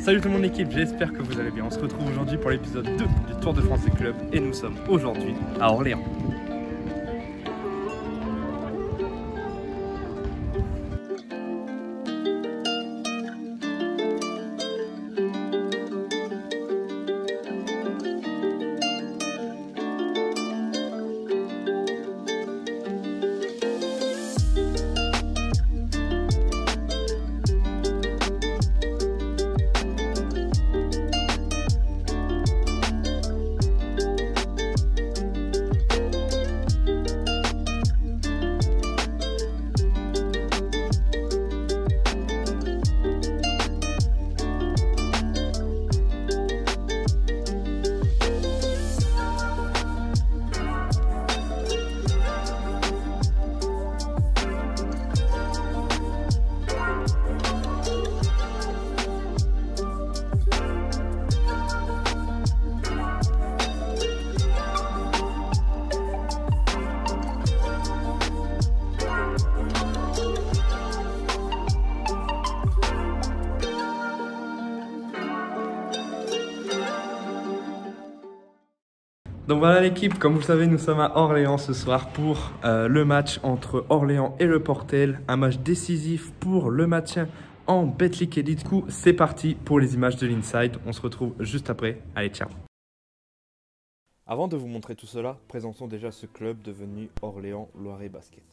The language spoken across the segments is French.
Salut tout le monde équipe, j'espère que vous allez bien. On se retrouve aujourd'hui pour l'épisode 2 du Tour de France des clubs et nous sommes aujourd'hui à Orléans. Donc voilà l'équipe, comme vous le savez, nous sommes à Orléans ce soir pour le match entre Orléans et Le Portel. Un match décisif pour le maintien en Betclic Elite. Du coup, c'est parti pour les images de l'Inside. On se retrouve juste après. Allez, ciao. Avant de vous montrer tout cela, présentons déjà ce club devenu Orléans Loiret Basket.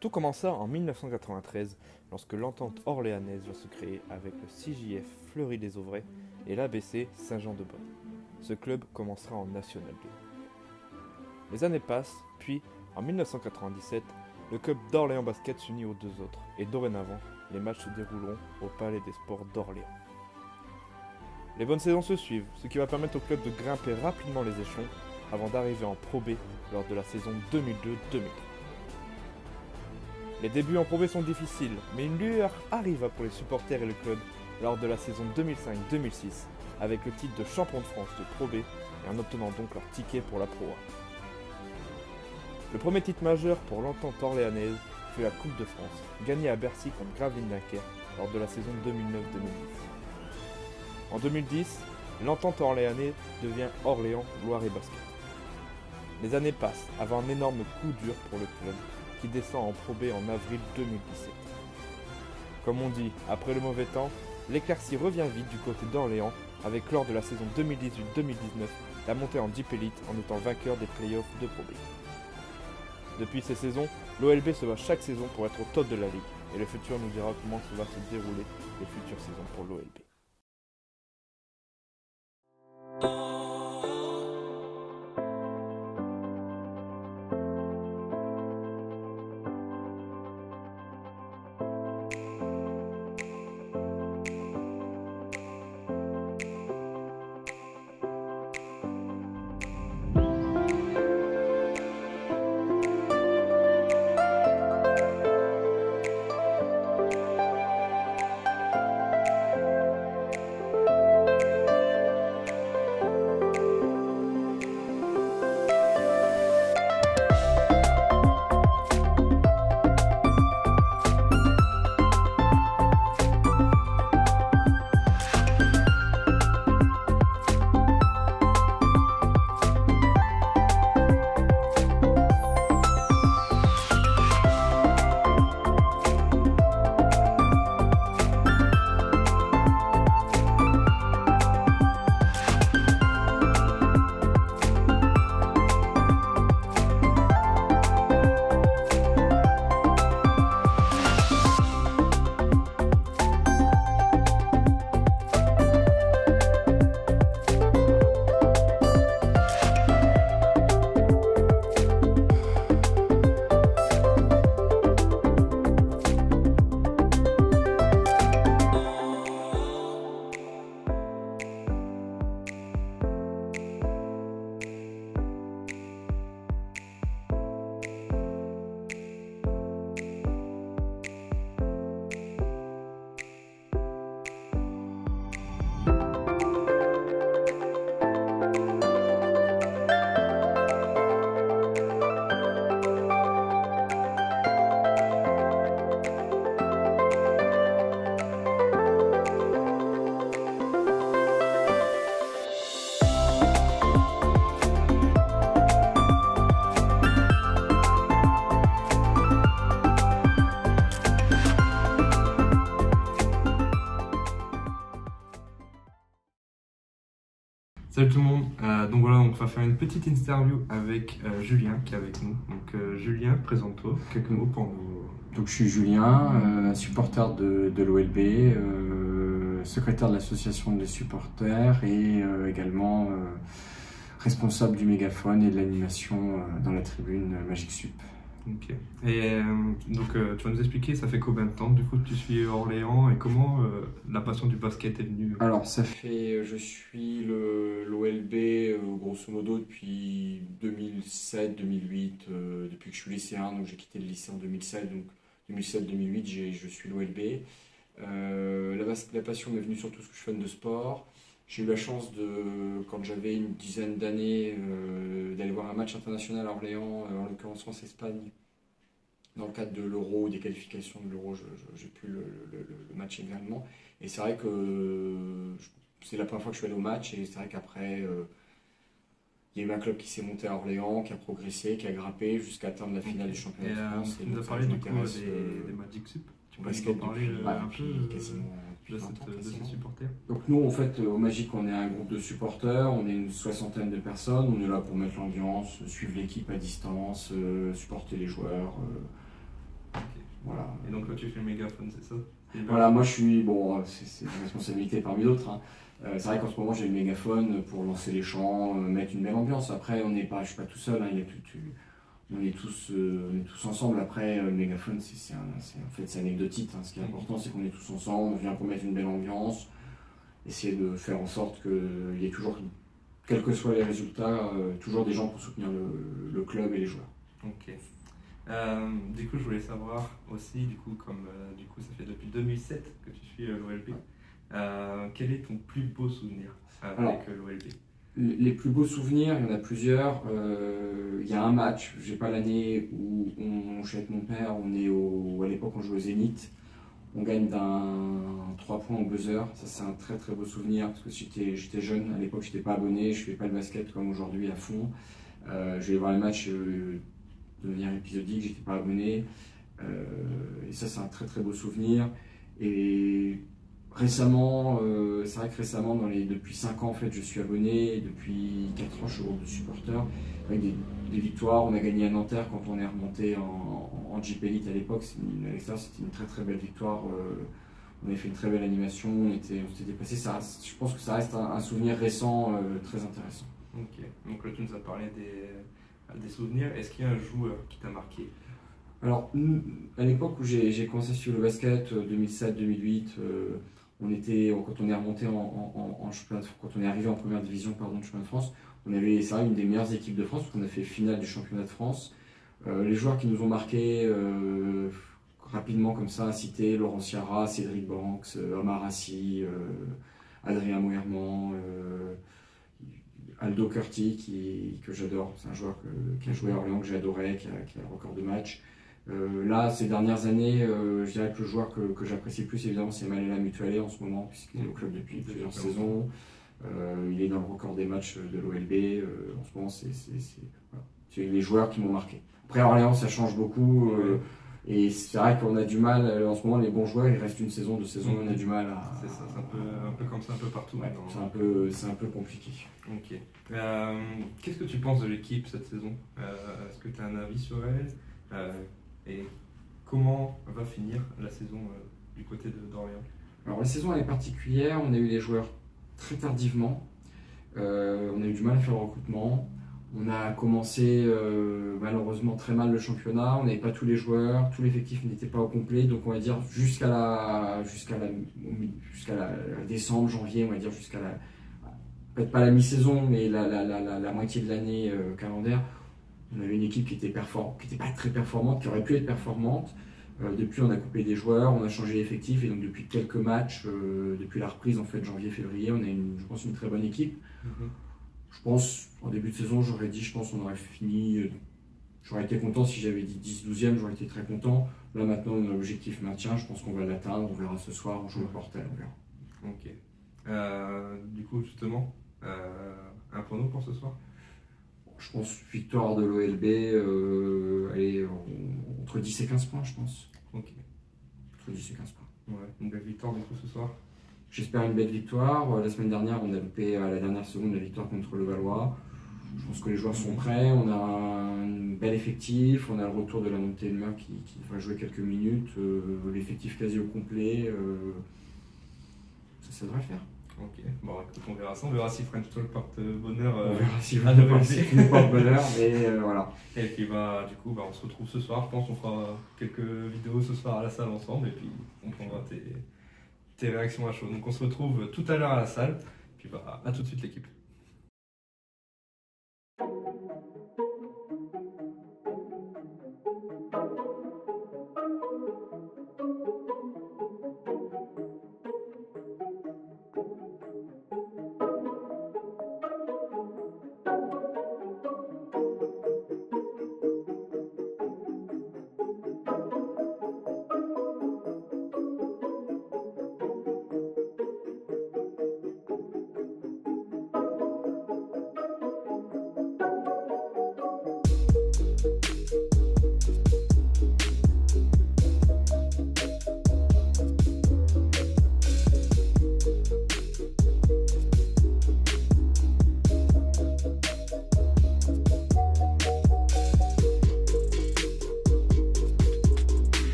Tout commença en 1993 lorsque l'entente orléanaise va se créer avec le CJF Fleury-les-Auvrais et l'ABC Saint-Jean-de-Brie. Ce club commencera en National 2. Les années passent, puis en 1997, le club d'Orléans Basket s'unit aux deux autres et dorénavant, les matchs se dérouleront au Palais des Sports d'Orléans. Les bonnes saisons se suivent, ce qui va permettre au club de grimper rapidement les échelons avant d'arriver en Pro B lors de la saison 2002-2003. Les débuts en Pro B sont difficiles, mais une lueur arriva pour les supporters et le club lors de la saison 2005-2006 avec le titre de champion de France de Pro B et en obtenant donc leur ticket pour la Pro A. Le premier titre majeur pour l'entente orléanaise fut la Coupe de France, gagnée à Bercy contre Gravelines Dunkerque lors de la saison 2009-2010. En 2010, l'entente orléanaise devient Orléans Loiret Basket. Les années passent avant un énorme coup dur pour le club qui descend en Pro B en avril 2017. Comme on dit, après le mauvais temps, l'éclaircie revient vite du côté d'Orléans avec lors de la saison 2018-2019 la montée en Deep Elite en étant vainqueur des playoffs de Pro B. Depuis ces saisons, l'OLB se bat chaque saison pour être au top de la ligue et le futur nous dira comment va se dérouler les futures saisons pour l'OLB. Salut tout le monde. Donc voilà, on va faire une petite interview avec Julien qui est avec nous. Donc Julien, présente-toi, quelques mots pour nous. Donc je suis Julien, supporter de l'OLB, secrétaire de l'association des supporters et également responsable du mégaphone et de l'animation dans la tribune Magic Sup. Ok. Et donc tu vas nous expliquer, ça fait combien de temps du coup que tu suis Orléans et comment la passion du basket est venue? Alors je suis l'OLB grosso modo depuis 2007-2008, depuis que je suis lycéen, donc j'ai quitté le lycée en 2007, donc 2007-2008 je suis l'OLB. La passion m'est venue surtout parce que je suis fan de sport. J'ai eu la chance quand j'avais une dizaine d'années, d'aller voir un match international à Orléans, en l'occurrence France-Espagne, dans le cadre de l'Euro ou des qualifications de l'Euro, j'ai pu le match également. Et c'est vrai que c'est la première fois que je suis allé au match, et c'est vrai qu'après, il y a eu un club qui s'est monté à Orléans, qui a progressé, qui a grimpé jusqu'à atteindre la finale du championnat de France. Tu nous as parlé du coup des Magic Sup. Tu peux nous en parler un peu quasiment de ces supporters? Donc nous, en fait, au Magic, on est un groupe de supporters, on est une soixantaine de personnes, on est là pour mettre l'ambiance, suivre l'équipe à distance, supporter les joueurs. Voilà. Et donc là, tu fais le mégaphone, c'est ça? Voilà, moi je suis, bon, c'est une responsabilité parmi d'autres, hein. C'est vrai qu'en ce moment j'ai le mégaphone pour lancer les chants, mettre une belle ambiance. Après, je suis pas tout seul, hein, on est tous ensemble. Après, le mégaphone, en fait, c'est anecdotique, hein. Ce qui est important, c'est qu'on est tous ensemble, on vient pour mettre une belle ambiance, essayer de faire en sorte qu'il y ait toujours, quels que soient les résultats, toujours des gens pour soutenir le club et les joueurs. Ok. Du coup, je voulais savoir aussi, comme ça fait depuis 2007 que tu suis l'OLB, quel est ton plus beau souvenir avec l'OLB? Les plus beaux souvenirs, il y en a plusieurs. Il y a un match, j'ai pas l'année, où je suis avec mon père, à l'époque on jouait au Zénith, on gagne d'un 3 points au buzzer. Ça c'est un très très beau souvenir parce que j'étais jeune, à l'époque j'étais pas abonné, je fais pas le basket comme aujourd'hui à fond. Je vais voir les matchs de manière épisodique, j'étais pas abonné. Et ça c'est un très très beau souvenir. Et récemment, c'est vrai que récemment, depuis 5 ans en fait, je suis abonné, et depuis 4 ans je suis groupe de supporters, avec des victoires. On a gagné à Nanterre quand on est remonté en Jeep Elite à l'époque, c'était une très très belle victoire. On avait fait une très belle animation, on s'était dépassé. Je pense que ça reste un souvenir récent très intéressant. Ok, donc là tu nous as parlé des souvenirs. Est-ce qu'il y a un joueur qui t'a marqué? Alors, à l'époque où j'ai commencé sur le basket, 2007-2008, quand on est remonté en championnat, quand on est arrivé en première division, pardon, de championnat de France, on avait, c'est vrai, une des meilleures équipes de France, parce qu'on a fait finale du championnat de France. Les joueurs qui nous ont marqués rapidement comme ça, à citer Laurent Ciara, Cédric Banks, Omar Assi, Adrien Mouerman, Aldo Curti, que j'adore. C'est un joueur qui a joué à Orléans, que j'adorais, qui a le record de match. Là, ces dernières années, je dirais que le joueur que j'apprécie le plus, évidemment, c'est Malela Mutualé en ce moment, puisqu'il est au club depuis plusieurs saisons. Il est dans le record des matchs de l'OLB. En ce moment, c'est les joueurs qui m'ont marqué. Après, Orléans, ça change beaucoup. Et c'est vrai qu'on a du mal, en ce moment, les bons joueurs, il reste une saison, 2 saisons, on a du mal à... C'est ça, c'est un peu comme ça, un peu partout. Ouais, c'est un peu compliqué. Ok. Qu'est-ce que tu penses de l'équipe cette saison? Est-ce que tu as un avis sur elle? Et comment va finir la saison du côté d'Orléans? Alors la saison elle est particulière, on a eu les joueurs très tardivement, on a eu du mal à faire le recrutement, on a commencé malheureusement très mal le championnat, on n'avait pas tous les joueurs, tout l'effectif n'était pas au complet, donc on va dire jusqu'à décembre, janvier, on va dire peut-être pas la mi-saison, mais la moitié de l'année calendaire. On avait une équipe qui était pas très performante, qui aurait pu être performante. Depuis, on a coupé des joueurs, on a changé l'effectif, et donc depuis quelques matchs, depuis la reprise en fait janvier-février, on a je pense une très bonne équipe. Je pense, en début de saison, je pense qu'on aurait fini. J'aurais été content si j'avais dit 10-12e, j'aurais été très content. Là maintenant, on a l'objectif maintien, je pense qu'on va l'atteindre, on verra ce soir, on joue au Portel, on verra. Ok. Du coup, justement, un prono pour ce soir? Je pense victoire de l'OLB, entre 10 et 15 points, je pense. Ok. Entre 10 et 15 points. Ouais, une belle victoire du coup ce soir. j'espère une belle victoire. La semaine dernière, on a loupé à la dernière seconde la victoire contre le Valois. Je pense que les joueurs sont prêts, on a un bel effectif, on a le retour de la montée de Meur qui va jouer quelques minutes, l'effectif quasi au complet, ça devrait le faire. Ok, bon écoute, on verra ça, on verra si French Talk porte bonheur On verra si à vous porte bonheur, mais voilà. Et puis du coup, on se retrouve ce soir, je pense qu'on fera quelques vidéos ce soir à la salle ensemble et puis on prendra tes réactions à chaud. Donc on se retrouve tout à l'heure à la salle, puis à tout de suite l'équipe.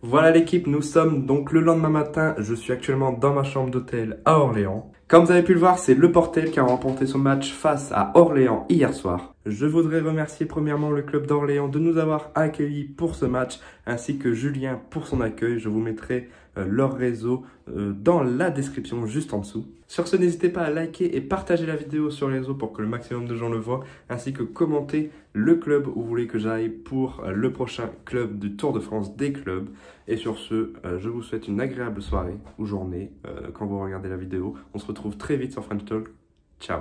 Voilà l'équipe, nous sommes donc le lendemain matin. Je suis actuellement dans ma chambre d'hôtel à Orléans. Comme vous avez pu le voir, c'est le Portel qui a remporté son match face à Orléans hier soir. Je voudrais remercier premièrement le club d'Orléans de nous avoir accueillis pour ce match, ainsi que Julien pour son accueil. Je vous mettrai leur réseau dans la description juste en dessous. Sur ce, n'hésitez pas à liker et partager la vidéo sur les réseaux pour que le maximum de gens le voient, ainsi que commenter le club où vous voulez que j'aille pour le prochain club du Tour de France des clubs. Et sur ce, je vous souhaite une agréable soirée ou journée quand vous regardez la vidéo. On se retrouve très vite sur French Talk. Ciao!